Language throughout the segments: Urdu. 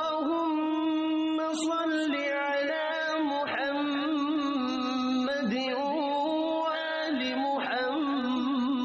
اللهم صل على محمد وآل محمد.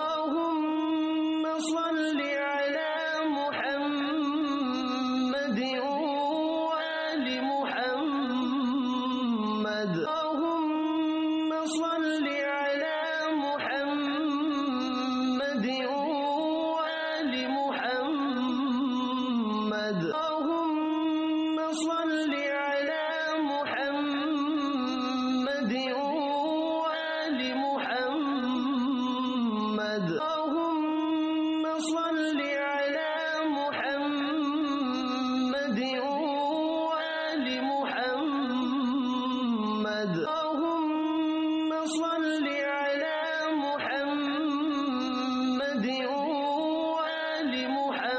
اللهم صل على محمد وآل محمد. اللهم صل على محمد وآل محمد. اللهم صل على محمد وآل محمد. اللهم صل على محمد وآل محمد. اللهم صل على محمد وآل محمد.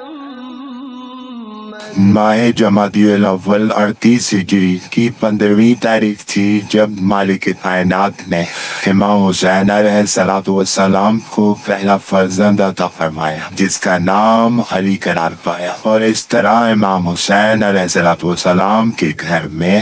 ماہ جمادی الاول 38 ہجری کی 15ویں تاریخ تھی جب مالک کائنات نے امام حسین علیہ السلام کو پہلا فرزند عطا فرمایا جس کا نام علی قرار پایا، اور اس طرح امام حسین علیہ السلام کے گھر میں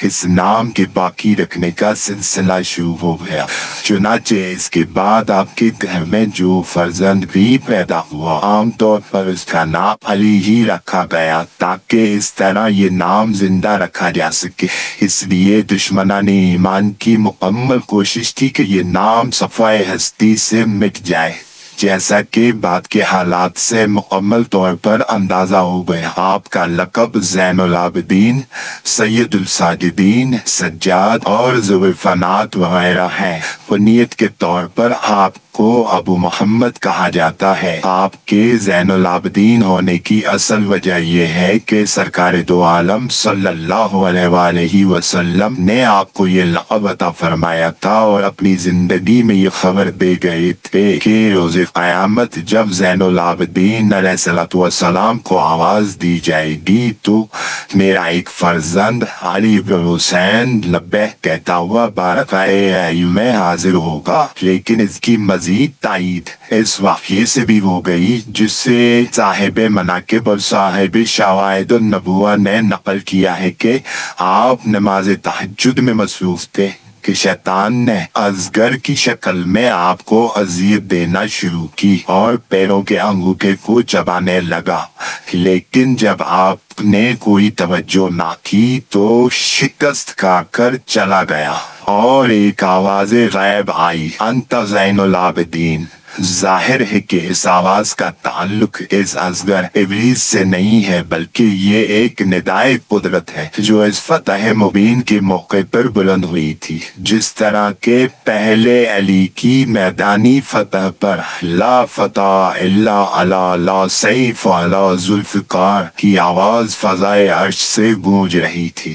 اس نام کے باقی رکھنے کا سلسلہ شروع ہو گیا۔ چنانچہ اس کے بعد آپ کے گھر میں جو فرزند بھی پیدا ہوا عام طور پر اس کا نام علی ہی رکھا گیا تاکہ اس طرح یہ نام زندہ رکھا جا سکے۔ اس لیے دشمنان ایمان کی مکمل کوشش تھی کہ یہ نام صفائے ہستی سے مٹ جائے، جیسا کہ بعد کے حالات سے مکمل طور پر اندازہ ہو گیا۔ آپ کا لقب زین العابدین، سید الساجدین، سجاد اور ذو الفنات وغیرہ ہیں۔ کنیت کے طور پر آپ کو ابو محمد کہا جاتا ہے۔ آپ کے زین العابدین ہونے کی اصل وجہ یہ ہے کہ سرکار دو عالم صلی اللہ علیہ وآلہ وسلم نے آپ کو یہ لقب عطا فرمایا تھا اور اپنی زندگی میں یہ خبر دے گئے تھے کہ روز قیامت جب زین العابدین علیہ السلام کو آواز دی جائے گی تو میرا ایک فرزند علی بن حسین لبیک کہتا ہوا بارقائے ایوم میں حاضر ہوگا۔ لیکن اس کی مزید تائید اس واقعے سے بھی ہو گئی جس سے صاحب مناقب اور صاحب شواہد النبوہ نے نقل کیا ہے کہ آپ نماز تہجد میں مصروف تھے کہ شیطان نے ازگر کی شکل میں آپ کو اذیت دینا شروع کی اور پیروں کے انگوٹھے کو چبانے لگا، لیکن جب آپ نے کوئی توجہ نہ کی تو شکست کھا کر چلا گیا اور ایک آواز غیب آئی، انت زین العابدین۔ ظاہر ہے کہ اس آواز کا تعلق اس ازگر ابلیس سے نہیں ہے بلکہ یہ ایک ندائے قدرت ہے جو اس فتح مبین کے موقع پر بلند ہوئی تھی۔ جس طرح کہ پہلے علی کی میدانی فتح پر لا فتح الا علی لا سیف علی ذوالفقار کی آواز فضائے عرش سے گونج رہی تھی۔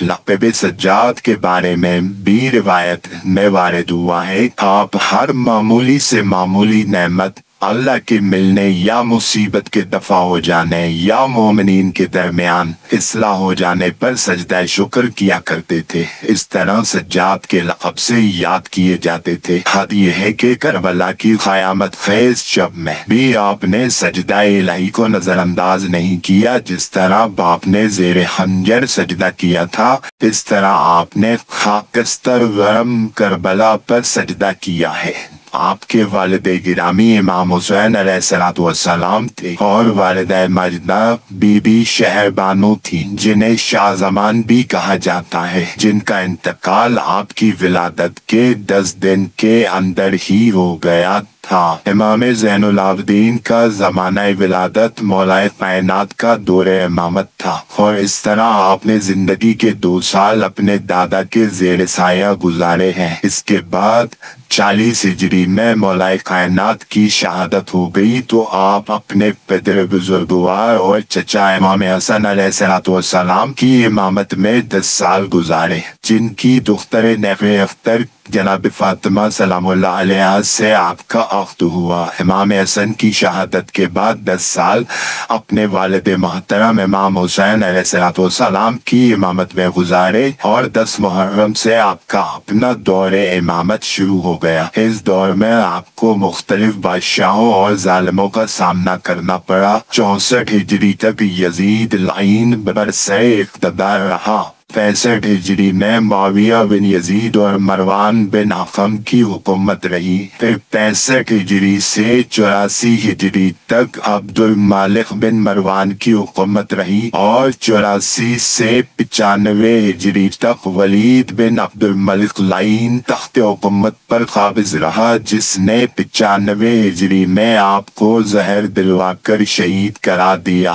لقب سجاد کے بارے میں بھی روایت میں وارد ہوا ہے، آپ ہر معمولی سے معمولی نعمت اللہ کے ملنے یا مصیبت کے دفع ہو جانے یا مومنین کے درمیان اصلاح ہو جانے پر سجدہ شکر کیا کرتے تھے۔ اس طرح سجاد کے لقب سے یاد کیے جاتے تھے۔ حد یہ ہے کہ کربلا کی قیامت خیز شب میں بھی آپ نے سجدہ الہی کو نظر انداز نہیں کیا۔ جس طرح باپ نے زیر خنجر سجدہ کیا تھا اس طرح آپ نے خاکستر گرم کربلا پر سجدہ کیا ہے۔ آپ کے والد گرامی امام حسین علیہ السلام تھے اور والدہ ماجدہ بی بی شہر بانو تھی جنہیں شاہ زمان بھی کہا جاتا ہے، جن کا انتقال آپ کی ولادت کے 10 دن کے اندر ہی ہو گیا تھا۔ امام زین العابدین کا زمانہ ولادت مولا کائنات کا دور امامت تھا اور اس طرح آپ نے زندگی کے 2 سال اپنے دادا کے زیر سایہ گزارے ہیں۔ اس کے بعد 40 ہجری میں مولا کائنات کی شہادت ہو گئی تو آپ اپنے پدر بزرگوار اور چچا امام حسن علیہ السلام کی امامت میں 10 سال گزارے، جن کی دختر نفع اختر جناب فاطمہ سلام اللہ علیہ سے آپ کا عقد ہوا۔ امام حسن کی شہادت کے بعد 10 سال اپنے والد محترم امام حسین علیہ السلام کی امامت میں گزارے اور 10 محرم سے آپ کا اپنا دور امامت شروع ہو گیا۔ اس دور میں آپ کو مختلف بادشاہوں اور ظالموں کا سامنا کرنا پڑا۔ 64 ہجری تک یزید لعین برسر اقتدار رہا۔ 65 ہجری میں معاویہ بن یزید اور مروان بن حکم کی حکومت رہی۔ پھر 65 ہجری سے 84 ہجری تک عبد المالک بن مروان کی حکومت رہی اور 84 سے 95 ہجری تک ولید بن عبد الملک لعین تخت حکومت پر قابض رہا، جس نے 95 ہجری میں آپ کو زہر دلوا کر شہید کرا دیا۔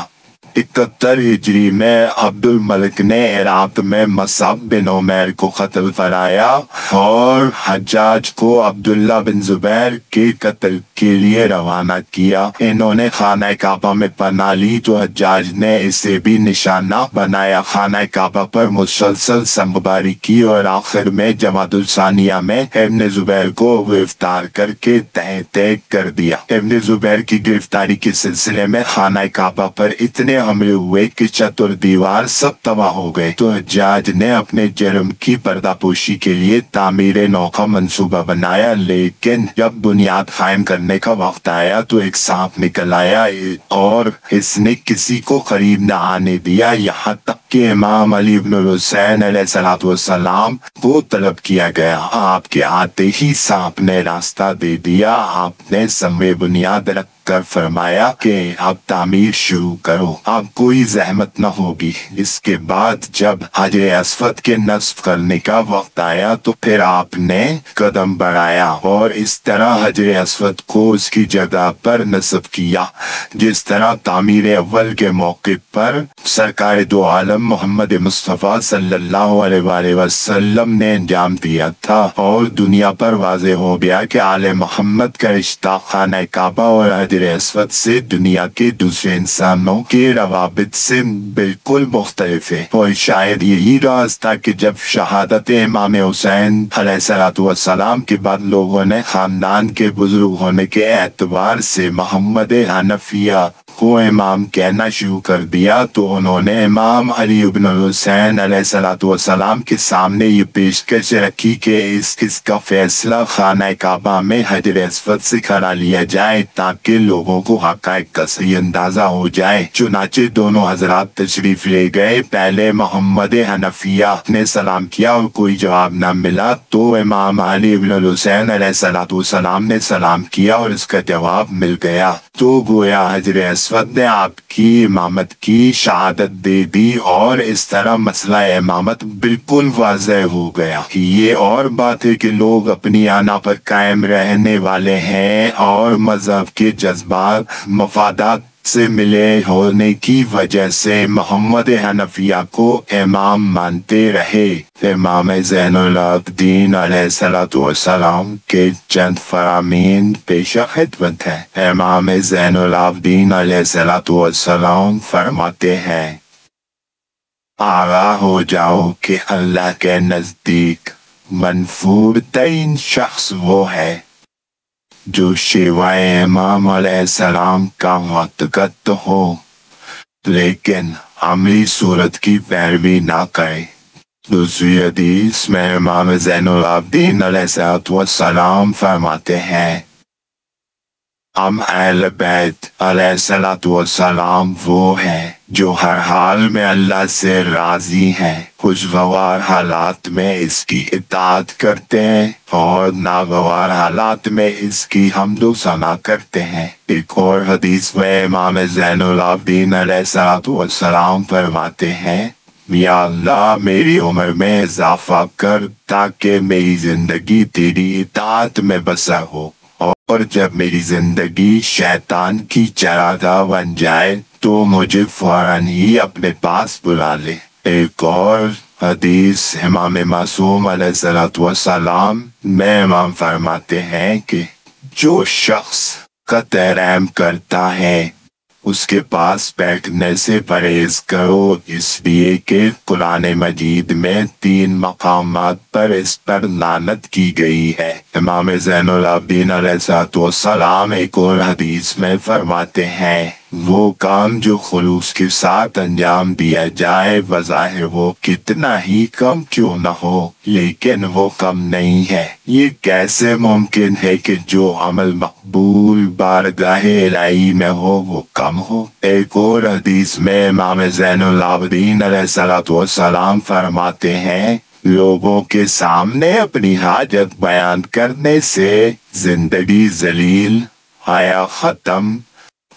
71 ہجری میں عبد الملک نے عراق میں مصعب بن عمیر کو قتل کرایا اور حجاج کو عبداللہ بن زبیر کے قتل کے لیے روانہ کیا۔ انہوں نے خانہ کعبہ میں پناہ لی تو حجاج نے اسے بھی نشانہ بنایا، خانہ کعبہ پر مسلسل سنگباری کی اور آخر میں جمادی الثانیہ میں ابن زبیر کو گرفتار کر کے تہہ تیگ کر دیا۔ ابن زبیر کی گرفتاری کے سلسلے میں خانہ کعبہ پر اتنے حملے ہوئے کہ چتر دیوار سب تباہ ہو گئے، تو حجاج نے اپنے جرم کی پردہ پوشی کے لیے تعمیر نو کا منصوبہ بنایا، لیکن جب بنیاد قائم کرنے کا وقت آیا تو ایک سانپ نکل آیا اور اس نے کسی کو قریب نہ آنے دیا، یہاں تک کہ امام علی بن حسین علیہ السلام کو طلب کیا گیا۔ آپ کے آتے ہی سانپ نے راستہ دے دیا۔ آپ نے سمے بنیاد رکھ کر فرمایا کہ اب تعمیر شروع کرو، اب کوئی زحمت نہ ہوگی۔ اس کے بعد جب حجر اسود کے نصب کرنے کا وقت آیا تو پھر آپ نے قدم بڑھایا اور اس طرح حجر اسود کو اس کی جگہ پر نصب کیا، جس طرح تعمیر اول کے موقع پر سرکار دو عالم محمد مصطفیٰ صلی اللہ علیہ وآلہ وسلم نے انجام دیا تھا، اور دنیا پر واضح ہو گیا کہ آل محمد کا رشتہ خانہ کعبہ اور حجر اسود سے دنیا کے دوسرے انسانوں کے روابط سے بالکل مختلف ہے۔ اور شاید یہی راز تھا کہ جب شہادت امام حسین علیہ السلام کے بعد لوگوں نے خاندان کے بزرگ ہونے کے اعتبار سے محمد حنفیہ کو امام کہنا شروع کر دیا، تو انہوں نے امام علی بن حسین علیہ السلام کے سامنے یہ پیشکش رکھی کہ اس کا فیصلہ خانہ کعبہ میں حجر اسود سے کرا لیا جائے تاکہ لوگوں کو حقائق کا صحیح اندازہ ہو جائے۔ چنانچہ دونوں حضرات تشریف لے گئے۔ پہلے محمد حنفیہ نے سلام کیا اور کوئی جواب نہ ملا، تو امام علی بن حسین علیہ السلام نے سلام کیا اور اس کا جواب مل گیا، تو گویا حجر اسود نے آپ کی امامت کی شہادت دے دی اور اس طرح مسئلہ امامت بالکل واضح ہو گیا۔ یہ اور بات ہے کہ لوگ اپنی آنا پر قائم رہنے والے ہیں اور مذہب کے جذبات مفادات سے ملے ہونے کی وجہ سے محمد حنفیہ کو امام مانتے رہے۔ امام زین العابدین علیہ السلام کے چند فرامین پیش خدمت ہیں۔ امام زین العابدین علیہ السلام فرماتے ہیں، آگاہ ہو جاؤ کہ اللہ کے نزدیک منفور ترین شخص وہ ہے جو شیوائے امام علیہ السلام کا معتقد ہو لیکن عملی صورت کی پیروی نہ کرے۔ دوسری حدیث میں امام زین العابدین علیہ السلام فرماتے ہیں، ہم اہل بیت علیہ السلام وہ ہیں جو ہر حال میں اللہ سے راضی ہیں، خوشگوار حالات میں اس کی اطاعت کرتے ہیں اور ناگوار حالات میں اس کی حمد و ثنا کرتے ہیں۔ ایک اور حدیث میں امام زین العابدین علیہ السلام فرماتے ہیں، یا اللہ میری عمر میں اضافہ کر تاکہ میری زندگی تیری اطاعت میں بسر ہو، اور جب میری زندگی شیطان کی چراگاہ بن جائے تو مجھے فوراً ہی اپنے پاس بلا لے۔ ایک اور حدیث امام معصوم علیہ السلام میں امام فرماتے ہیں کہ جو شخص قطع رحم کرتا ہے اس کے پاس بیٹھنے سے پرہیز کرو، اس لیے کہ قرآن مجید میں 3 مقامات پر اس پر لعنت کی گئی ہے۔ امام زین العابدین علیہ السلام ایک اور حدیث میں فرماتے ہیں، وہ کام جو خلوص کے ساتھ انجام دیا جائے بظاہر وہ کتنا ہی کم کیوں نہ ہو لیکن وہ کم نہیں ہے۔ یہ کیسے ممکن ہے کہ جو عمل مقبول بارگاہ الہی میں ہو وہ کم ہو؟ ایک اور حدیث میں امام زین العابدین علیہ السلام فرماتے ہیں، لوگوں کے سامنے اپنی حاجت بیان کرنے سے زندگی ذلیل، حیا ختم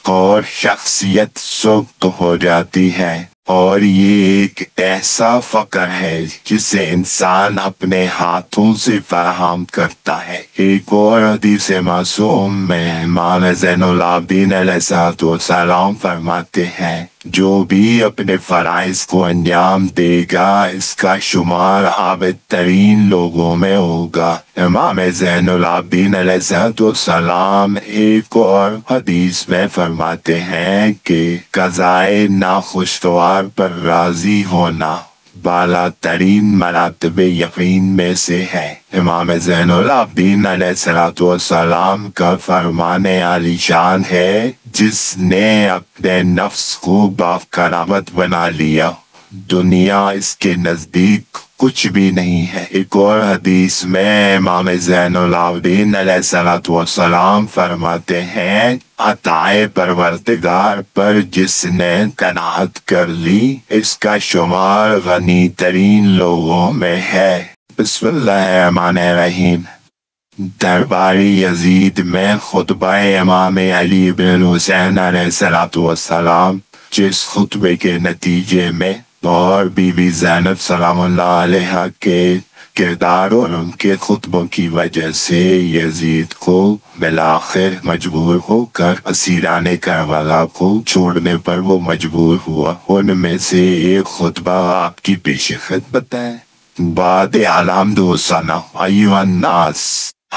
اور شخصیت سست ہو جاتی ہے، اور یہ ایک ایسا فقر ہے جسے انسان اپنے ہاتھوں سے فراہم کرتا ہے۔ ایک اور حدیث معصوم میں امام زین العابدین علیہ السلام فرماتے ہیں، جو بھی اپنے فرائض کو انجام دے گا اس کا شمار عابد ترین لوگوں میں ہوگا۔ امام زین العابدین علیہ السلام ایک اور حدیث میں فرماتے ہیں کہ قضائے ناخوشگوار پر راضی ہونا بالا ترین مراتب یقین میں سے ہے۔ امام زین العابدین علیہ السلام کا فرمان عالی شان ہے، جس نے اپنے نفس کو باکرامت بنا لیا دنیا اس کے نزدیک کچھ بھی نہیں ہے۔ ایک اور حدیث میں امام زین العابدین علیہ السلام فرماتے ہیں، عطائے پروردگار پر جس نے قناعت کر لی اس کا شمار غنی ترین لوگوں میں ہے۔ بسم اللہ الرحمن الرحیم۔ درباری یزید میں خطبہ امام علی بن حسین علیہ السلام، جس خطبے کے نتیجے میں اور بی بی زینب سلام اللہ علیہ کے کردار اور ان کے خطبوں کی وجہ سے یزید کو بالآخر مجبور ہو کر اسیران کربلا کو چھوڑنے پر وہ مجبور ہوا۔ ان میں سے ایک خطبہ آپ کی پیش خدمت ہے۔ بعد الحمد سنہ ایھا الناس،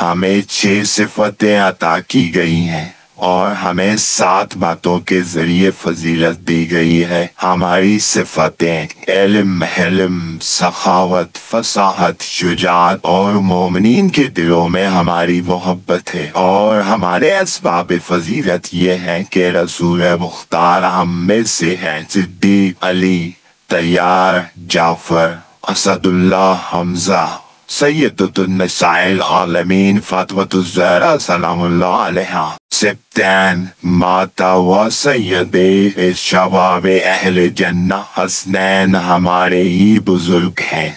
ہمیں 6 صفتیں عطا کی گئی ہیں اور ہمیں 7 باتوں کے ذریعے فضیلت دی گئی ہے۔ ہماری صفتیں علم، حلم، سخاوت، فصاحت، شجاعت اور مومنین کے دلوں میں ہماری محبت ہے، اور ہمارے اسباب فضیلت یہ ہیں کہ رسول مختار ہم میں سے ہیں، صدیق، علی، طیار، جعفر، اسد اللہ، حمزہ، سیدۃ النساء العالمین فاطمۃ الزہرا سلام اللہ علیہا، سبتین ماتا و سید شباب اہل جنہ، حسنین ہمارے ہی بزرگ ہیں۔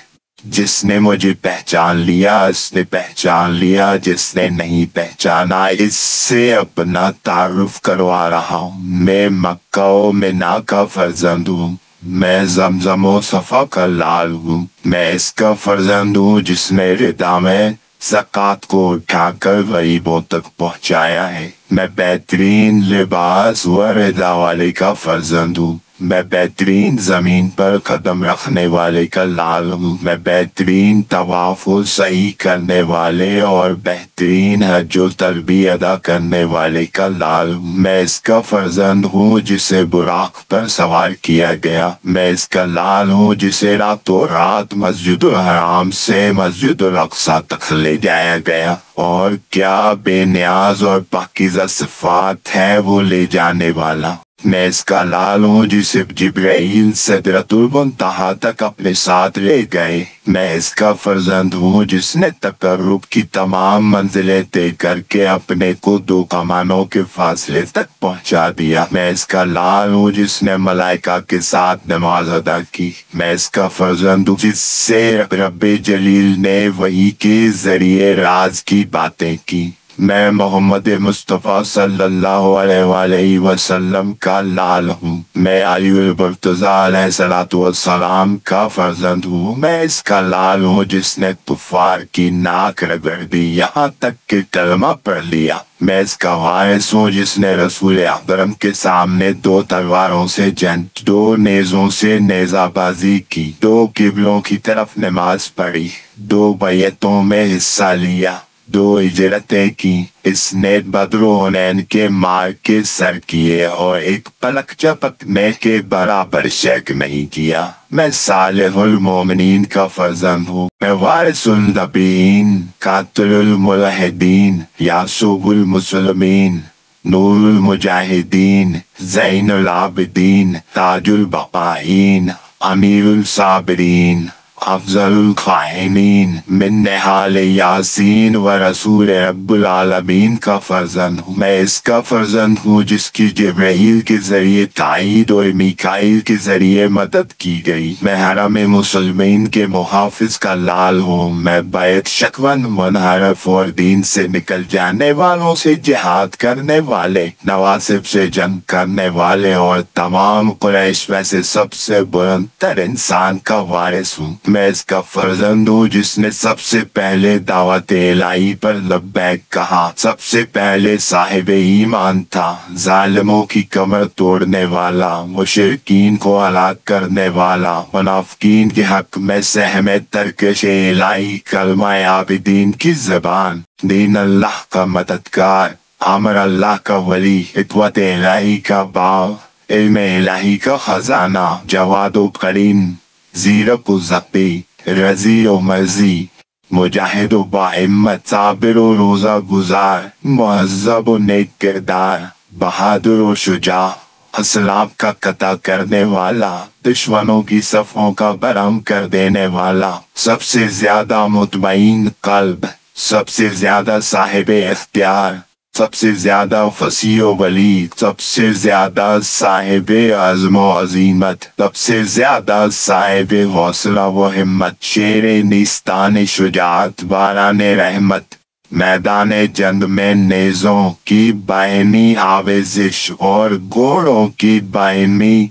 جس نے مجھے پہچان لیا اس نے پہچان لیا، جس نے نہیں پہچانا اس سے اپنا تعارف کروا رہا ہوں۔ میں مکہ و منا کا فرزند ہوں، میں زمزم و صفا کا لال ہوں، میں اس کا فرزند ہوں جس نے ردا میں زکوٰۃ کو اٹھا کر غریبوں تک پہنچایا ہے۔ میں بہترین لباس و ردا والے کا فرزند ہوں، میں بہترین زمین پر قدم رکھنے والے کا لال ہوں، میں بہترین طواف و سعی کرنے والے اور بہترین حج و تلبیہ ادا کرنے والے کا لال ہوں۔ میں اس کا فرزند ہوں جسے براق پر سوار کیا گیا، میں اس کا لال ہوں جسے راتوں رات مسجد الحرام سے مسجد الاقصی تک لے جایا گیا، اور کیا بے نیاز اور پاکیزہ صفات ہے وہ لے جانے والا۔ میں اس کا لال ہوں جسے جبرائیل سدرۃ المنتہا تک اپنے ساتھ لے گئے، میں اس کا فرزند ہوں جس نے تقرب کی تمام منزلیں طے کر کے اپنے کو 2 کمانوں کے فاصلے تک پہنچا دیا، میں اس کا لال ہوں جس نے ملائکہ کے ساتھ نماز ادا کی، میں اس کا فرزند ہوں جس سے رب جلیل نے وحی کے ذریعے راز کی باتیں کی، میں محمد مصطفیٰ صلی اللہ علیہ وآلہ وسلم کا لال ہوں، میں علی المرتضیٰ علیہ السلام کا فرزند ہوں، میں اس کا لال ہوں جس نے کفار کی ناک رگڑ دی یہاں تک کہ کلمہ پڑھ لیا، میں اس کا وارث ہوں جس نے رسول اکرم کے سامنے 2 تلواروں سے جنگ، 2 نیزوں سے نیزہ بازی کی، 2 قبلوں کی طرف نماز پڑھی، 2 بیعتوں میں حصہ لیا، دو ہجرتیں کی اس نے بدرونین کے مار کے سر کیے اور ایک پلک جھپکنے کے برابر شک نہیں کیا۔ میں صالح المومنین کا فرزند ہوں، میں وارث النبیین، قاتل الملحدین، یعصوب المسلمین، نور المجاہدین، زین العابدین، تاج البقائین، امیر الصابرین، افضل القائمین، من نحال یاسین و رسول رب العالمین کا فرزند ہوں۔ میں اس کا فرزند ہوں جس کی جبرائیل کے ذریعے تائید اور میکائیل کے ذریعے مدد کی گئی۔ میں حرم مسلمین کے محافظ کا لال ہوں۔ میں بیت شکون منحرف اور دین سے نکل جانے والوں سے جہاد کرنے والے، نواسب سے جنگ کرنے والے اور تمام قریش میں سے سب سے بلند تر انسان کا وارث ہوں۔ میں اس کا فرزند ہوں جس نے سب سے پہلے دعوت الہی پر لبیک کہا، سب سے پہلے صاحب ایمان تھا، ظالموں کی کمر توڑنے والا، مشرکین کو ہلاک کرنے والا، منافقین کے حق میں سہم ترکش الہی، کلمہ عابدین کی زبان، دین اللہ کا مددگار، امر اللہ کا ولی، عطوت الہی کا باغ، علم الہی کا خزانہ، جواد و کریم، زیرک و ذکی، رضی و مرضی، مجاہد و باہمت، صابر و روزہ گزار، مہذب و نیک کردار، بہادر و شجاع، اسلام کا قطع کرنے والا، دشمنوں کی صفوں کا برہم کر دینے والا، سب سے زیادہ مطمئن قلب، سب سے زیادہ صاحب اختیار، سب سے زیادہ فصیح و بلیغ، سب سے زیادہ صاحب عزم و عزیمت، سب سے زیادہ صاحب حوصلہ و ہمت، شیر نیستان شجاعت، باران رحمت، میدان جنگ میں نیزوں کی باہمی آویزش اور گھوڑوں کی باہمی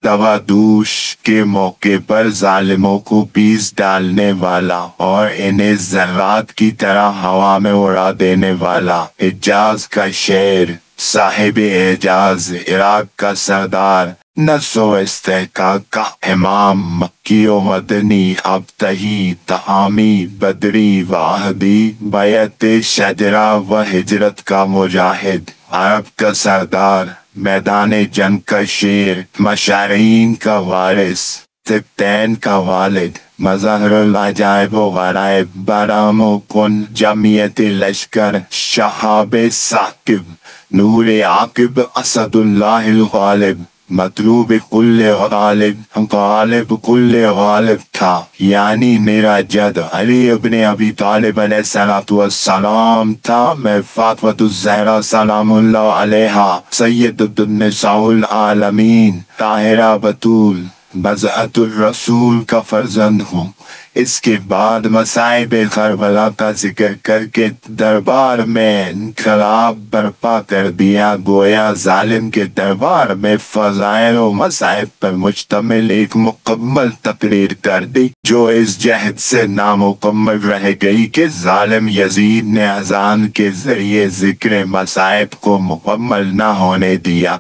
دوا دوش کے موقع پر ظالموں کو پیس ڈالنے والا اور انہیں ذرات کی طرح ہوا میں اڑا دینے والا، حجاز کا شیر، صاحب اعجاز، عراق کا سردار، نصر و استحقاق کا امام، مکی و مدنی، ابتہی، تہامی، بدری، واحدی، بیعت شجرہ و ہجرت کا مجاہد، عرب کا سردار، میدان جنگ کا شیر، مشارین کا وارث، سبتین کا والد، مظہر العجائب و غرائب، برام و کن، جمعیت لشکر، شہاب ثاقب، نور عاقب، اسد اللہ الغالب، مطلوب کل غالب، غالب کل غالب تھا، یعنی میرا جد علی ابن ابی طالب علیہ السلام تھا۔ میں فاطمہ الزہرا سلام اللہ علیہا، سید النساء العالمین، طاہرہ بطول، بضعۃ الرسول کا فرزند ہوں۔ اس کے بعد مصائب کربلا کا ذکر کر کے دربار میں انقلاب برپا کر دیا، گویا ظالم کے دربار میں فضائل و مصائب پر مشتمل ایک مکمل تقریر کر دی، جو اس جہد سے نامکمل رہ گئی کہ ظالم یزید نے اذان کے ذریعے ذکر مصائب کو مکمل نہ ہونے دیا۔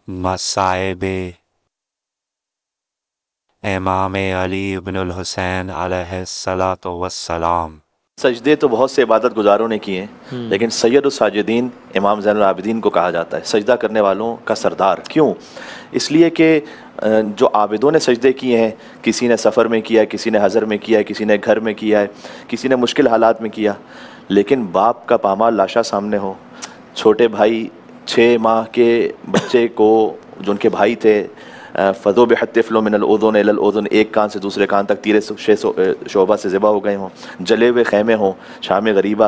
مصائب امام علی بن الحسین علیہ السلام۔ سجدے تو بہت سے عبادت گزاروں نے کیے ہیں، لیکن سید الساجدین امام زین العابدین کو کہا جاتا ہے، سجدہ کرنے والوں کا سردار۔ کیوں؟ اس لیے کہ جو عابدوں نے سجدے کیے ہیں، کسی نے سفر میں کیا ہے، کسی نے حضر میں کیا ہے، کسی نے گھر میں کیا ہے، کسی نے مشکل حالات میں کیا، لیکن باپ کا پامال لاشا سامنے ہو، چھوٹے بھائی 6 ماہ کے بچے کو جو ان کے بھائی تھے، فضو بحتفلو من الاذن الی الاذن، ایک کان سے دوسرے کان تک تیر شعبہ سے ذبح ہو گئے ہوں، جلے ہوئے خیمے ہوں، شام غریبہ۔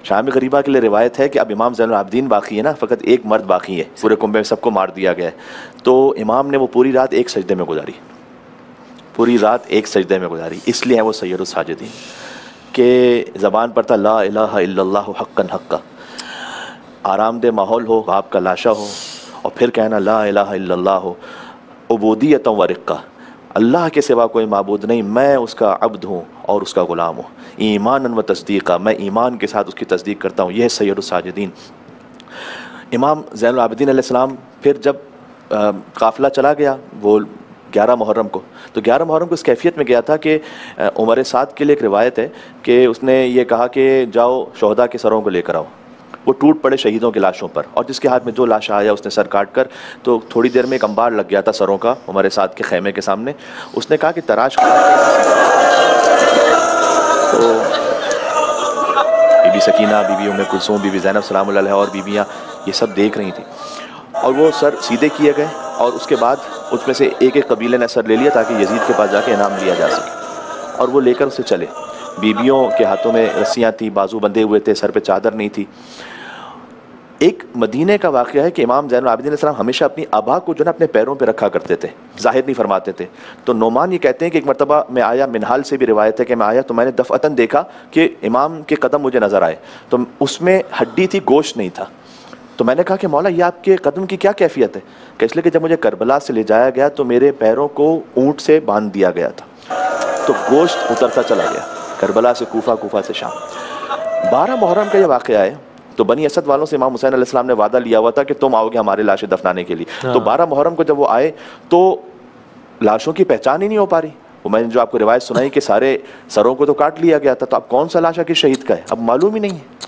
شام غریبہ کے لیے روایت ہے کہ اب امام زین العابدین باقی ہے نا، فقط ایک مرد باقی ہے، پورے کنبے میں سب کو مار دیا گیا ہے، تو امام نے وہ پوری رات ایک سجدے میں گزاری، پوری رات ایک سجدے میں گزاری، اس لیے ہے وہ سید الساجدین کہ زبان پر تھا لا الہ الا اللہ حقا حقا، آرام دہ ماحول ہو، باپ کا لاشا ہو، اور پھر کہنا لا الہ الا اللہ ہو، عبودیت و رقہ، اللہ کے سوا کوئی معبود نہیں، میں اس کا عبد ہوں اور اس کا غلام ہوں، ایمانا و تصدیقہ، میں ایمان کے ساتھ اس کی تصدیق کرتا ہوں، یہ ہے سید الساجدین۔ امام زین العابدین علیہ السلام پھر جب قافلہ چلا گیا، وہ 11 محرم کو. تو 11 محرم کو اس کیفیت میں گیا تھا کہ عمر سعد کے لیے ایک روایت ہے کہ اس نے یہ کہا کہ جاؤ شہداء کے سروں کو لے کر آؤ. وہ ٹوٹ پڑے شہیدوں کی لاشوں پر، اور جس کے ہاتھ میں جو لاش آیا اس نے سر کاٹ کر، تو تھوڑی دیر میں ایک انبار لگ گیا تھا سروں کا عمر سعد کے خیمے کے سامنے. اس نے کہا کہ تراش کر، تو Bibi Sakina, Bibi Umm Kulsoom, be be زینب سلام اللہ علیہ اور بیویاں یہ سب دیکھ رہی تھیں، اور وہ سر سیدھے کیے گئے، اور اس کے بعد اس میں سے ایک ایک قبیلے نے سر لے لیا تاکہ یزید کے پاس جا کے انعام لیا جا سکے، اور وہ لے کر اسے چلے. بیویوں کے ہاتھوں میں رسیاں تھیں، بازو بندھے ہوئے تھے، سر پہ چادر نہیں تھی. ایک مدینے کا واقعہ ہے کہ امام زین العابدین علیہ السلام ہمیشہ اپنی ابا کو جو نا اپنے پیروں پہ رکھا کرتے تھے، ظاہر نہیں فرماتے تھے. تو نعمان یہ کہتے ہیں کہ ایک مرتبہ میں آیا، منہال سے بھی روایت ہے کہ میں آیا تو میں نے دفعتاً دیکھا کہ امام کے قدم مجھے نظر آئے، تو اس میں ہڈی تھی، گوشت نہیں تھا. تو میں نے کہا کہ مولا یہ آپ کے قدم کی کیا کیفیت ہے؟ کہ اس لیے کہ جب مجھے کربلا سے لے جایا گیا تو میرے پیروں کو اونٹ سے باندھ دیا گیا تھا، تو گوشت اترتا چلا گیا، کربلا سے کوفہ، کوفہ سے شام. 12 محرم کا یہ واقعہ ہے. تو بنی اسد والوں سے امام حسین علیہ السلام نے وعدہ لیا ہوا تھا کہ تم آؤ گے ہمارے لاشیں دفنانے کے لیے. تو 12 محرم کو جب وہ آئے تو لاشوں کی پہچان ہی نہیں ہو پا رہی. وہ میں نے جو آپ کو روایت سنائی کہ سارے سروں کو تو کاٹ لیا گیا تھا، تو اب کون سا لاش ہے کہ شہید کا ہے اب معلوم ہی نہیں ہے.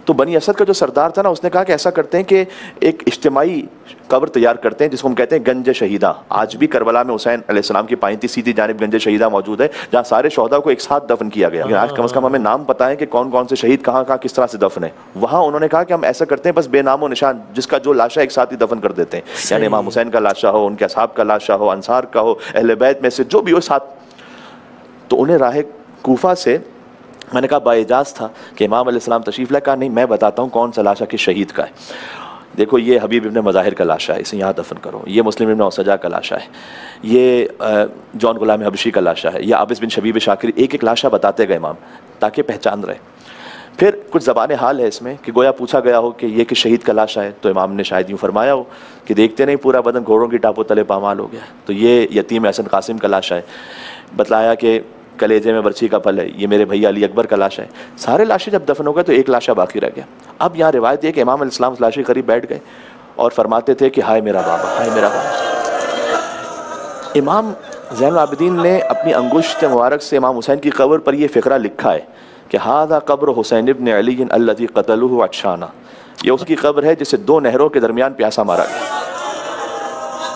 تو بنی اسد کا جو سردار تھا نا، اس نے کہا کہ ایسا کرتے ہیں کہ ایک اجتماعی قبر تیار کرتے ہیں جس کو ہم کہتے ہیں گنج شہیدہ. آج بھی کربلا میں حسین علیہ السلام کی پائیں تھی سیدھی جانب گنج شہیدہ موجود ہے، جہاں سارے شہداء کو ایک ساتھ دفن کیا گیا. آج کم از کم ہمیں نام پتہ ہے کہ کون کون سے شہید کہاں کہاں کس طرح سے دفن ہے. وہاں انہوں نے کہا کہ ہم ایسا کرتے ہیں بس بے نام و نشان جس کا جو لاشا ایک ساتھ ہی دفن کر دیتے ہیں، یعنی امام حسین کا لاشا ہو، ان کے اصحاب کا لاشا ہو، انصار کا ہو، اہل بیت میں سے جو بھی ہو ساتھ. تو انہیں راہ کوفہ سے میں نے کہا بااجاز تھا کہ امام علیہ السلام تشریف لائے. کہا نہیں میں بتاتا ہوں کون سا لاشا کس شہید کا ہے. دیکھو یہ حبیب ابن مظاہر کا لاشا ہے، اسے یہاں دفن کرو. یہ مسلم ابن اوسجا کا لاشا ہے. یہ جون غلام حبشی کا لاشا ہے. یہ عابس بن شبیب شاکری. ایک ایک لاشا بتاتے گئے امام تاکہ پہچان رہے. پھر کچھ زبان حال ہے اس میں کہ گویا پوچھا گیا ہو کہ یہ کس شہید کا لاشا ہے، تو امام نے شاید یوں فرمایا ہو کہ دیکھتے نہیں پورا بدن گھوڑوں کی ٹاپوں تلے پامال ہو گیا، تو یہ یتیم حسن قاسم کا لاشا ہے. بتلایا کہ کلیجے میں برچھی کا پھل ہے، یہ میرے بھیا علی اکبر کا لاشا ہے. سارے لاشے جب دفن ہو گئے تو ایک لاشا باقی رہ گیا. اب یہاں روایت یہ کہ امام علیہ السلام اس لاشے کے قریب بیٹھ گئے اور فرماتے تھے کہ ہائے میرا بابا، ہائے میرا بابا. امام زین العابدین نے اپنی انگشت مبارک سے امام حسین کی قبر پر یہ فقرہ لکھا ہے کہ ھذا قبر حسین ابن علی الذی قتلوہ عطشانا. یہ اس کی قبر ہے جسے 2 نہروں کے درمیان پیاسا مارا گیا.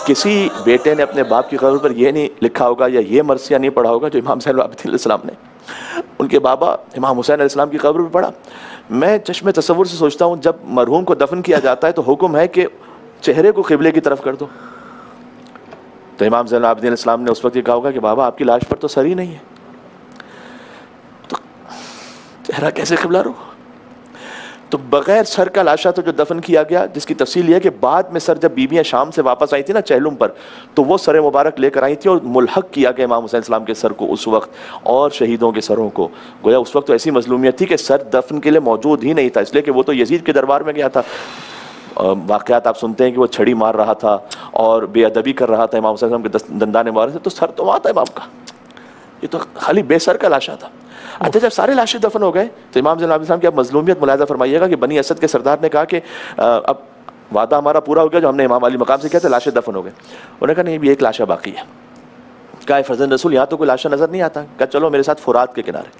کسی بیٹے نے اپنے باپ کی قبر پر یہ نہیں لکھا ہوگا یا یہ مرثیہ نہیں پڑھا ہوگا جو امام زین العابدین علیہ السلام نے ان کے بابا امام حسین علیہ السلام کی قبر پر پڑھا. میں چشم تصور سے سوچتا ہوں جب مرحوم کو دفن کیا جاتا ہے تو حکم ہے کہ چہرے کو قبلے کی طرف کر دو. تو امام زین العابدین علیہ السلام نے اس وقت یہ کہا ہوگا کہ بابا آپ کی لاش پر تو سر ہی نہیں ہے، تو چہرہ کیسے قبلہ رو. تو بغیر سر کا لاشا تو جو دفن کیا گیا، جس کی تفصیل یہ ہے کہ بعد میں سر جب بیویاں شام سے واپس آئی تھی نا چہلم پر، تو وہ سر مبارک لے کر آئی تھی اور ملحق کیا گیا امام حسین السلام کے سر کو اس وقت اور شہیدوں کے سروں کو. گویا اس وقت تو ایسی مظلومیت تھی کہ سر دفن کے لیے موجود ہی نہیں تھا، اس لیے کہ وہ تو یزید کے دربار میں گیا تھا. واقعات آپ سنتے ہیں کہ وہ چھڑی مار رہا تھا اور بے ادبی کر رہا تھا امام حسین السلام کے دندانے مار رہے تھے، تو سر تو وہاں تھا امام کا، یہ تو خالی بے سر کا لاشا تھا. اچھا جب سارے لاشیں دفن ہو گئے تو امام زین العابدین کی اب مظلومیت ملاحظہ فرمائیے گا کہ بنی اسد کے سردار نے کہا کہ اب وعدہ ہمارا پورا ہو گیا جو ہم نے امام علی مقام سے کیا تھا، لاشیں دفن ہو گئے. انہوں نے کہا نہیں بھی ایک لاشا باقی ہے. کہا فرزند رسول یہاں تو کوئی لاشا نظر نہیں آتا. کہا چلو میرے ساتھ فرات کے کنارے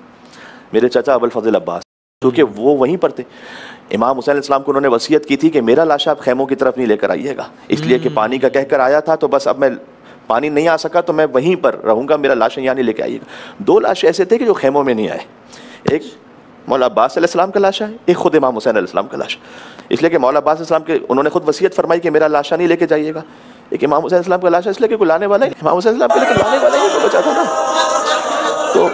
میرے چچا ابوالفضل عباس، کیونکہ وہ وہیں پر تھے. امام حسین علیہ السلام کو انہوں نے وصیت کی تھی کہ میرا لاشا آپ خیموں کی طرف نہیں لے کر آئیے گا، اس لیے کہ پانی کا کہہ کر آیا تھا تو بس اب میں پانی نہیں آ سکا تو میں وہیں پر رہوں گا، میرا لاشا یہاں نہیں لے کے آئیے گا. 2 لاشیں ایسے تھے کہ جو خیموں میں نہیں آئے. ایک مولا عباس علیہ السلام کا لاشا ہے، ایک خود امام حسین علیہ السلام کا لاشا. اس لیے کہ مولا عباس علیہ السلام کے انہوں نے خود وصیت فرمائی کہ میرا لاشا نہیں لے کے جائیے گا. ایک امام حسین علیہ السلام کا لاشا اس لیے کہ کوئی لانے والا ہے، امام حسین علیہ السلام کے لیے لانے والا ہی تو بچا تھا نا. تو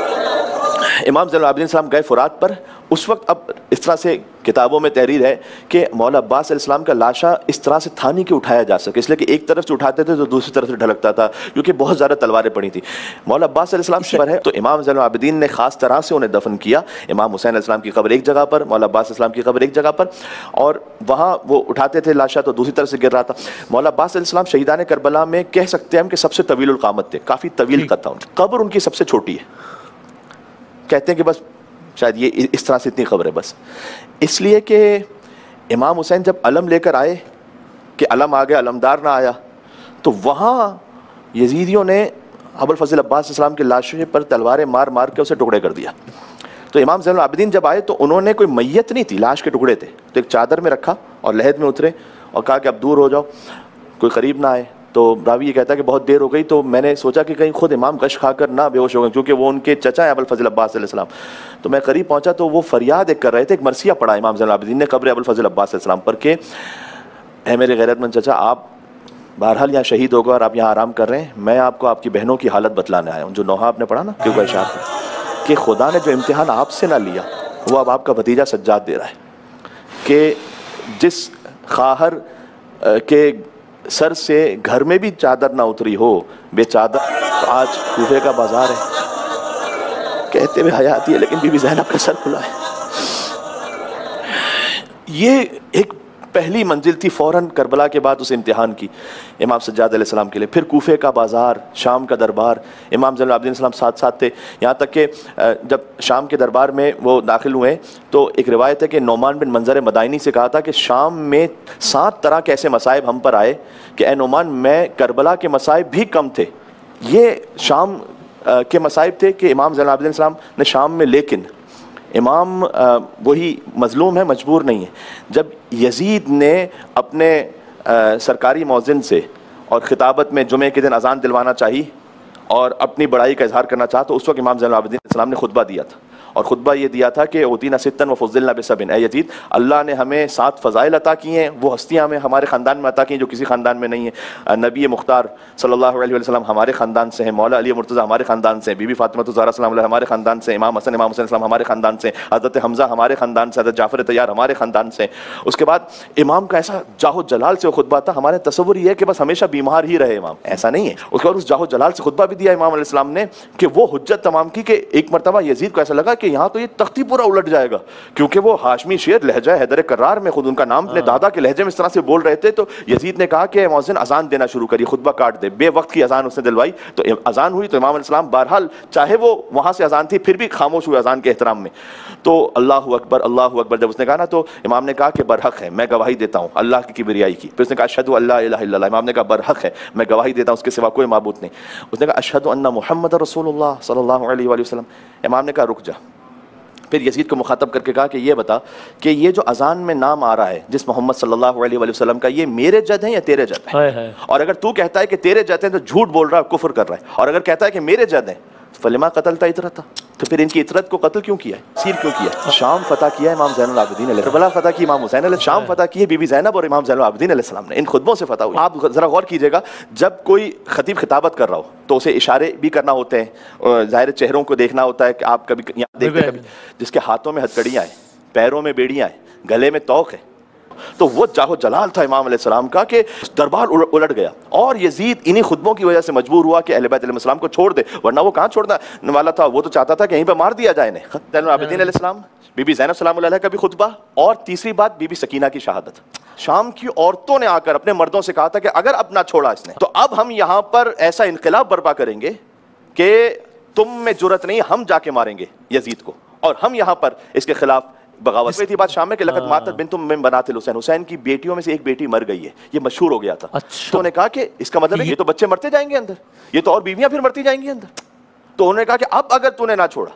امام زین العابدین السلام گئے فرات پر. اس وقت اب اس طرح سے کتابوں میں تحریر ہے کہ مولا عباس علیہ السلام کا لاشا اس طرح سے تھا نہیں کہ اٹھایا جا سکے، اس لیے کہ ایک طرف سے اٹھاتے تھے تو دوسری طرف سے ڈھلکتا تھا کیونکہ بہت زیادہ تلواریں پڑی تھیں. مولا عباس علیہ السلام شبر ہے تو امام زین العابدین نے خاص طرح سے انہیں دفن کیا. امام حسین علیہ السلام کی قبر ایک جگہ پر، مولا عباس علیہ السلام کی قبر ایک جگہ پر، اور وہاں وہ اٹھاتے تھے لاشا تو دوسری طرف سے گر رہا تھا. مولا عباس علیہ السلام شہیدان کربلا میں کہہ سکتے ہیں ہم کہ سب سے طویل القامت تھے، کافی طویل قد تھا. قبر ان کی سب سے چھوٹی ہے، کہتے ہیں کہ بس شاید یہ اس طرح سے اتنی خبر ہے بس. اس لیے کہ امام حسین جب علم لے کر آئے کہ علم آ گیا علمدار نہ آیا، تو وہاں یزیدیوں نے ابوالفضل عباس السلام کی لاشوں پر تلواریں مار مار کے اسے ٹکڑے کر دیا. تو امام زین العابدین جب آئے تو انہوں نے کوئی میت نہیں تھی، لاش کے ٹکڑے تھے، تو ایک چادر میں رکھا اور لحد میں اترے اور کہا کہ اب دور ہو جاؤ، کوئی قریب نہ آئے. تو راوی یہ کہتا ہے کہ بہت دیر ہو گئی تو میں نے سوچا کہ کہیں خود امام غش کھا کر نہ بے ہوش ہو گئے، کیونکہ وہ ان کے چچا ہیں ابوالفضل عباس علیہ السلام. تو میں قریب پہنچا تو وہ فریاد ایک کر رہے تھے، ایک مرثیہ پڑھا امام زین العابدین نے قبر ابوالفضل عباس علیہ السلام پر کہ اے میرے غیرت مند چچا، آپ بہرحال یہاں شہید ہو گئے اور آپ یہاں آرام کر رہے ہیں، میں آپ کو آپ کی بہنوں کی حالت بتلانے آیا ہوں. جو نوحہ آپ نے پڑھا نا کیونکہ اشارت ہے کہ خدا نے جو امتحان آپ سے نہ لیا وہ اب آپ کا بھتیجا سجاد دے رہا ہے کہ جس خواہر کے سر سے گھر میں بھی چادر نہ اتری ہو بے چادر، تو آج کوفے کا بازار ہے، کہتے ہوئے حیا آتی ہے لیکن بی بی زینب کا سر کھلا ہے. یہ ایک پہلی منزل تھی فوراً کربلا کے بعد اس امتحان کی امام سجاد علیہ السلام کے لیے. پھر کوفے کا بازار، شام کا دربار، امام زین العابدین السلام ساتھ ساتھ تھے. یہاں تک کہ جب شام کے دربار میں وہ داخل ہوئے تو ایک روایت ہے کہ نعمان بن منظر مدائنی سے کہا تھا کہ شام میں 7 طرح کے ایسے مصائب ہم پر آئے کہ اے نعمان میں کربلا کے مصائب بھی کم تھے. یہ شام کے مصائب تھے کہ امام زین العابدین السلام نے شام میں، لیکن امام وہی مظلوم ہے، مجبور نہیں ہے. جب یزید نے اپنے سرکاری مؤذن سے اور خطابت میں جمعے کے دن اذان دلوانا چاہی اور اپنی بڑائی کا اظہار کرنا چاہا تو اس وقت امام زین العابدین السلام نے خطبہ دیا تھا، اور خطبہ یہ دیا تھا کہ اوتینا ستن و فضلنا بسبن، اے یزید اللہ نے ہمیں 7 فضائل عطا کی ہیں، وہ ہستیاں ہمیں ہمارے خاندان میں عطا کی ہیں جو کسی خاندان میں نہیں ہیں. نبی مختار صلی اللہ علیہ وسلم ہمارے خاندان سے ہیں، مولا علی مرتضیٰ ہمارے خاندان سے ہیں، بی بی فاطمہ الزہرا سلام علیہ ہمارے خاندان سے، امام حسن السلام ہمارے خاندان سے، حضرت حمزہ ہمارے خاندان سے، حضرت جعفر طیار ہمارے خاندان سے. اس کے بعد امام کا ایسا جاہ جلال سے خطبہ تھا، ہمارے تصور یہ ہے کہ بس ہمیشہ بیمار ہی رہے امام، ایسا نہیں ہے. اس کے بعد اس جاہ جلال سے خطبہ بھی دیا امام علیہ السلام نے کہ وہ حجت تمام کی کہ ایک مرتبہ یزید کو ایسا لگا کہ یہاں تو یہ تختی پورا الٹ جائے گا، کیونکہ وہ ہاشمی شیر لہجہ حیدر کرار میں خود ان کا نام اپنے دادا کے لہجے میں اس طرح سے بول رہے تھے. تو یزید نے کہا کہ مؤذن اذان دینا شروع کریے، خطبہ کاٹ دے. بے وقت کی اذان اس نے دلوائی تو اذان ہوئی. تو امام علیہ السلام بہرحال چاہے وہ وہاں سے اذان تھی پھر بھی خاموش ہوئے اذان کے احترام میں. تو اللہ اکبر اللہ اکبر جب اس نے کہا نا تو امام نے کہا کہ برحق ہے، میں گواہی دیتا ہوں اللہ کی کبریائی کی. پھر اس نے کہا اشہد ان لا الہ الا اللہ، امام نے کہا برحق ہے میں گواہی دیتا ہوں اس کے سوا کوئی معبود نہیں. اس نے کہا اشہد ان محمد رسول اللہ صلی اللہ علیہ وآلہ وسلم. امام نے کہا رک جا. پھر یزید کو مخاطب کر کے کہا کہ یہ بتا کہ یہ جو اذان میں نام آ رہا ہے جس محمد صلی اللہ علیہ وآلہ وسلم کا، یہ میرے جد ہیں یا تیرے جد ہیں؟ اور اگر تو کہتا ہے کہ تیرے جد ہیں تو جھوٹ بول رہا ہے، کفر کر رہا ہے. اور اگر کہتا ہے کہ میرے جد ہیں فلما قتلتا اطرتا، تو پھر ان کی اطرت کو قتل کیوں کیا ہے، سیر کیوں کیا ہے؟ شام فتح کیا امام زین العابدین علیہ، کربلا فتح کی امام حسین علیہ، شام فتح کی بی بی زینب اور امام زین العابدین علیہ السلام نے. ان خطبوں سے فتح ہوئی. آپ ذرا غور کیجئے گا جب کوئی خطیب خطابت کر رہا ہو تو اسے اشارے بھی کرنا ہوتے ہیں، ظاہر چہروں کو دیکھنا ہوتا ہے کہ آپ کبھی یہاں دیکھتے کبھی جس کے ہاتھوں میں ہتھکڑیاں ہیں، پیروں میں بیڑیاں ہیں، گلے میں توق ہے. تو وہ جاہ و جلال تھا امام علیہ السلام کا کہ دربار الٹ گیا. اور یزید انہی خطبوں کی وجہ سے مجبور ہوا کہ اہل بیت علیہ السلام کو چھوڑ دے، ورنہ وہ کہاں چھوڑنے والا تھا. وہ تو چاہتا تھا کہ یہیں پہ مار دیا جائے انہیں. زین العابدین علیہ السلام، بی بی زینب سلام اللہ علیہ کا بھی خطبہ، اور تیسری بات بی بی سکینہ کی شہادت. شام کی عورتوں نے آ کر اپنے مردوں سے کہا تھا کہ اگر اب نہ چھوڑا اس نے تو اب ہم یہاں پر ایسا انقلاب برپا کریں گے کہ تم میں جرت نہیں، ہم جا کے ماریں گے یزید کو، اور ہم یہاں پر اس کے خلاف بغاوت. ہوئی تھی بات شام میں کہ لقد ماتت بنت من بنات الحسین، حسین کی بیٹیوں میں سے ایک بیٹی مر گئی ہے، یہ مشہور ہو گیا تھا. تو انہوں نے کہا کہ اس کا مطلب ہے یہ تو بچے مرتے جائیں گے اندر، یہ تو اور بیویاں پھر مرتی جائیں گی اندر. تو انہوں نے کہا کہ اب اگر تو نے نہ چھوڑا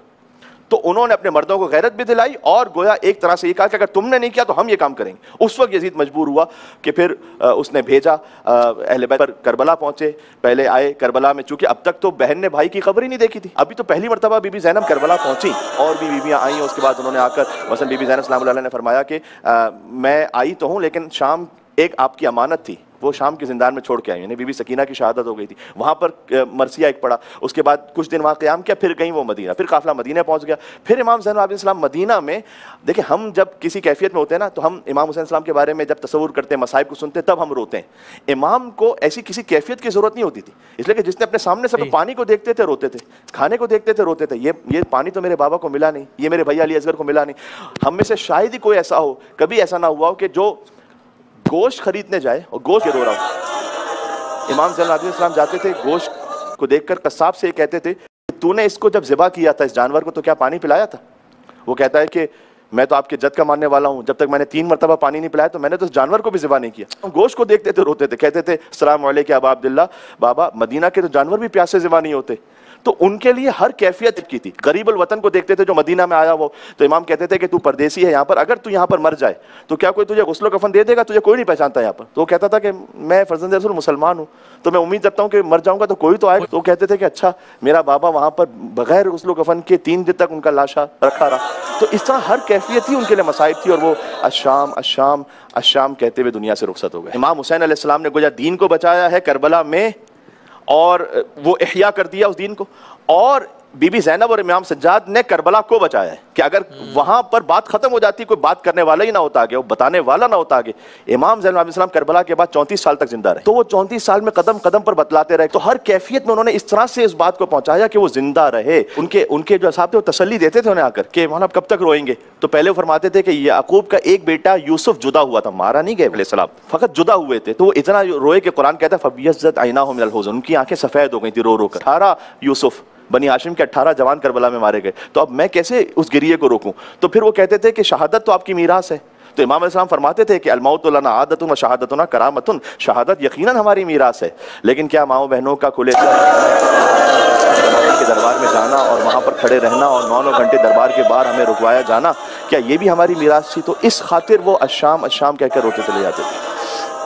تو انہوں نے اپنے مردوں کو غیرت بھی دلائی اور گویا ایک طرح سے یہ کہا کہ اگر تم نے نہیں کیا تو ہم یہ کام کریں گے. اس وقت یزید مجبور ہوا کہ پھر اس نے بھیجا اہل بیت پر کربلا پہنچے. پہلے آئے کربلا میں، چونکہ اب تک تو بہن نے بھائی کی خبر ہی نہیں دیکھی تھی، ابھی تو پہلی مرتبہ بی بی زینب کربلا پہنچی اور بھی بیویاں آئیں. اس کے بعد انہوں نے آ کر مثلا بی بی زینب سلام اللہ علیہ نے فرمایا کہ میں آئی تو ہوں لیکن شام ایک آپ کی امانت تھی، وہ شام کے زندان میں چھوڑ کے آئی. یعنی بی بی سکینہ کی شہادت ہو گئی تھی، وہاں پر مرثیہ ایک پڑا. اس کے بعد کچھ دن وہاں قیام کیا، پھر گئیں وہ مدینہ، پھر قافلہ مدینہ پہنچ گیا. پھر امام زین العابدین السلام مدینہ میں، دیکھیں ہم جب کسی کیفیت میں ہوتے ہیں نا تو ہم امام حسین السلام کے بارے میں جب تصور کرتے ہیں، مصائب کو سنتے ہیں، تب ہم روتے ہیں. امام کو ایسی کسی کیفیت کی ضرورت نہیں ہوتی تھی، اس لیے کہ جس نے اپنے سامنے سے پانی کو دیکھتے تھے روتے تھے، کھانے کو دیکھتے تھے روتے تھے. یہ پانی تو میرے بابا کو ملا نہیں، یہ میرے بھائی علی اصغر کو ملا نہیں. ہم میں سے شاید ہی کوئی ایسا ہو، کبھی ایسا نہ ہوا ہو کہ جو گوشت خریدنے جائے اور گوشت رو رہا ہو. امام زین العابدین السلام جاتے تھے، گوشت کو دیکھ کر قصاب سے یہ کہتے تھے تو نے اس کو جب ذبح کیا تھا اس جانور کو تو کیا پانی پلایا تھا؟ وہ کہتا ہے کہ میں تو آپ کے جد کا ماننے والا ہوں، جب تک میں نے 3 مرتبہ پانی نہیں پلایا تو میں نے تو اس جانور کو بھی ذبح نہیں کیا۔ گوشت کو دیکھتے تھے روتے تھے، کہتے تھے السلام علیکم ابا عبداللہ، بابا مدینہ کے تو جانور بھی پیاس سے ذبح نہیں ہوتے۔ تو ان کے لیے ہر کیفیت کی تھی۔ غریب الوطن کو دیکھتے تھے جو مدینہ میں آیا وہ، تو امام کہتے تھے کہ تو پردیسی ہے یہاں پر، اگر تو یہاں پر مر جائے تو کیا کوئی تجھے غسل و کفن دے دے گا؟ تجھے کوئی نہیں پہچانتا یہاں پر۔ تو وہ کہتا تھا کہ میں فرزند رسول مسلمان ہوں، تو میں امید رکھتا ہوں کہ مر جاؤں گا تو کوئی تو آئے۔ تو وہ کہتے تھے کہ اچھا میرا بابا وہاں پر بغیر غسل و کفن کے 3 دن تک ان کا لاشا رکھا رہا۔ تو اس طرح ہر کیفیت ہی ان کے لیے مصائب تھی، اور وہ الشام الشام الشام کہتے ہوئے دنیا سے رخصت ہو گئے۔ امام حسین علیہ السلام نے گویا دین کو بچایا ہے کربلا میں، اور وہ احیا کر دیا اس دین کو، اور بی بی زینب اور امام سجاد نے کربلا کو بچایا ہے کہ اگر وہاں پر بات ختم ہو جاتی، کوئی بات کرنے والا ہی نہ ہوتا آگے، وہ بتانے والا نہ ہوتا آگے۔ امام زین العابدین السلام کربلا کے بعد 34 سال تک زندہ رہے، تو وہ 34 سال میں قدم قدم پر بتلاتے رہے، تو ہر کیفیت میں انہوں نے اس طرح سے اس بات کو پہنچایا کہ وہ زندہ رہے۔ ان کے جو اصحاب تھے وہ تسلی دیتے تھے انہیں آ کر کہ مولانا کب تک روئیں گے؟ تو پہلے وہ فرماتے تھے کہ یعقوب کا ایک بیٹا یوسف جدا ہوا تھا، مارا نہیں گئے علیہ السلام، فقط جدا ہوئے تھے، تو وہ اتنا روئے کہ قرآن کہتا ہے فَبِيَضَّتْ عَيْنَاهُ مِنَ الْحُزْنِ، ان کی آنکھیں سفید ہو گئی تھی رو رو کر۔ 18 یوسف بنی ہاشم کے 18 جوان کربلا میں مارے گئے، تو اب میں کیسے اس گریے کو روکوں؟ تو پھر وہ کہتے تھے کہ شہادت تو آپ کی میراث ہے۔ تو امام علیہ السلام فرماتے تھے کہ الموت لنا عادت و شہادتنا کرامت، شہادت یقیناً ہماری میراث ہے، لیکن کیا ماؤں بہنوں کا کھلے کے دربار میں جانا اور وہاں پر کھڑے رہنا اور 9 گھنٹے دربار کے باہر ہمیں رکوایا جانا، کیا یہ بھی ہماری میراث تھی؟ تو اس خاطر وہ الشام الشام کہہ کر روتے چلے جاتے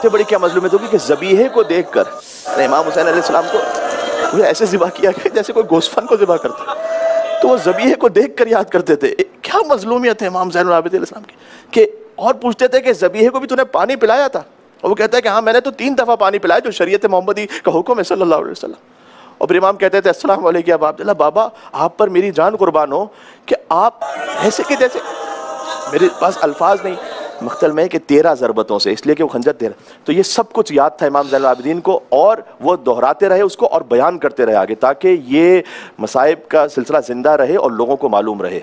تھے۔ بڑی کیا مظلومیت ہوگی کہ ذبیحے کو دیکھ کر امام حسین علیہ السلام کو وہ ایسے ذبح کیا گیا جیسے کوئی گوسفند کو ذبح کرتا، تو وہ ذبیحے کو دیکھ کر یاد کرتے تھے۔ کیا مظلومیت ہے امام زین العابدین علیہ السلام کی، کہ اور پوچھتے تھے کہ ذبیحے کو بھی تو نے پانی پلایا تھا؟ اور وہ کہتا ہے کہ ہاں میں نے تو 3 دفعہ پانی پلایا جو شریعت محمدی کا حکم ہے صلی اللہ علیہ وسلم۔ اور پھر امام کہتے تھے السلام علیکم ابا عبداللہ، بابا آپ پر میری جان قربان ہو کہ آپ ایسے کہ جیسے، میرے پاس الفاظ نہیں، مقتل میں کہ 13 ضربتوں سے، اس لیے کہ وہ خنجر 13۔ تو یہ سب کچھ یاد تھا امام زین العابدین کو، اور وہ دہراتے رہے اس کو اور بیان کرتے رہے آگے، تاکہ یہ مصائب کا سلسلہ زندہ رہے اور لوگوں کو معلوم رہے۔